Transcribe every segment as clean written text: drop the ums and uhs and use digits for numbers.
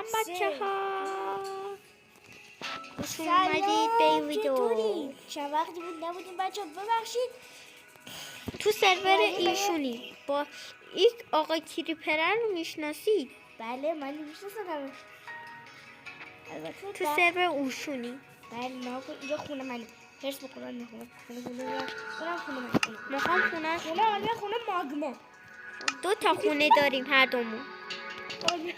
بچه ها خوش اومدید به این ویدیو. چند وقتی بود نبودیم بچه ها، ببخشید. تو سرور ایشونی با یک آقای کریپرر رو میشناسید؟ بله من میشناسم. البته تو سرور اوشونی. بله نه اینجا خونه منه. هرس بکنم نخونه میخوام خونه خونه ماگما. 2 تا خونه داریم هر دومون. خونه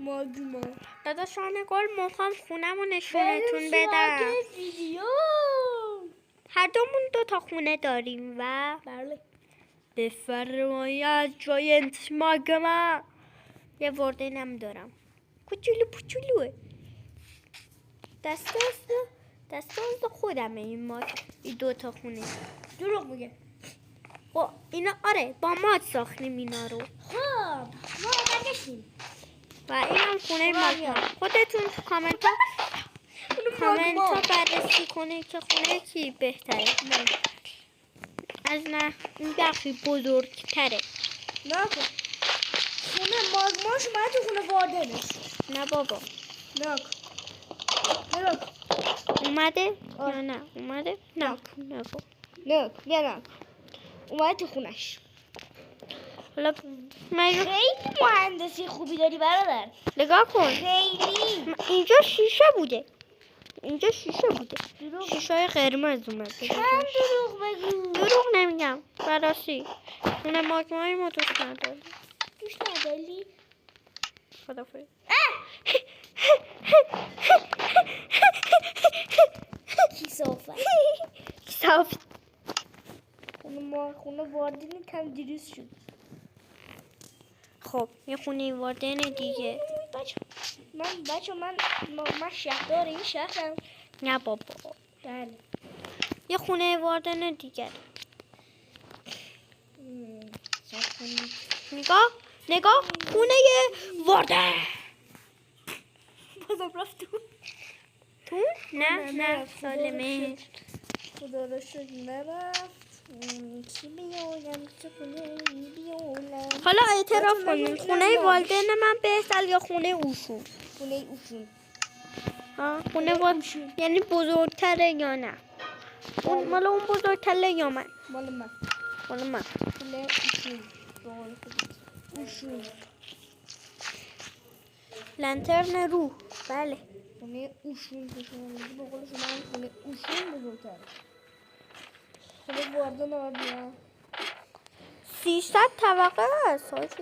ماگما. داداشان گل میخوام خونه‌مو نشونتون بدم. ویدیو. هر دومون 2 تا خونه داریم و بله. بفرمایید جاینت ماگما. یه وردینم دارم کوچولو پوچولوه. دست خودمه این 2 تا خونه. دروغ میگه. خب اینا آره با ماد ساختیم اینا رو. خب ما برگشتیم و اینم خونه ماگما. خودتون تو کامنت ها بررسی کنید که خونه کی بهتره. از نه این بخشی بزرگتره. نه خونه ماگماش اومد تو خونه واردنش. نه بابا نه اومده یا نه اومده؟ نه اومد تو خونش. حالا خیلی مهندسی خوبی داری برادر. نگاه کن. خیلی. اینجا شیشه بوده. شیشه قرمز اومده. چند دروغ بگو. دروغ نمیگم. براستی خونه ماگمای ما دوست نداری. خدافظ. کثافت. خونه واردن کم دیروز شد. خب یه خونه واردن دیگه. من شهردار این شهرم. نه بابا. بله. یه خونه واردن دیگه. نگاه خونه واردن. بازم رفت تو؟ نه سالمه. خدا رو شکر نرفت. چی بیارم چه خونه بیارم. حالا اعتراف کنیم خونه والدین من بهتر یا خونه اوشون؟ خونه اوشون. خونه والدین یعنی بزرگتره یا نه؟ اون مال اون بزرگتره یا من؟ مال من. خونه اوشون. لنترن روح. بله. خونه اوشون بقول شما خونه اوشون بزرگتره. خونه واردن رو بیا. 300 طبقه است.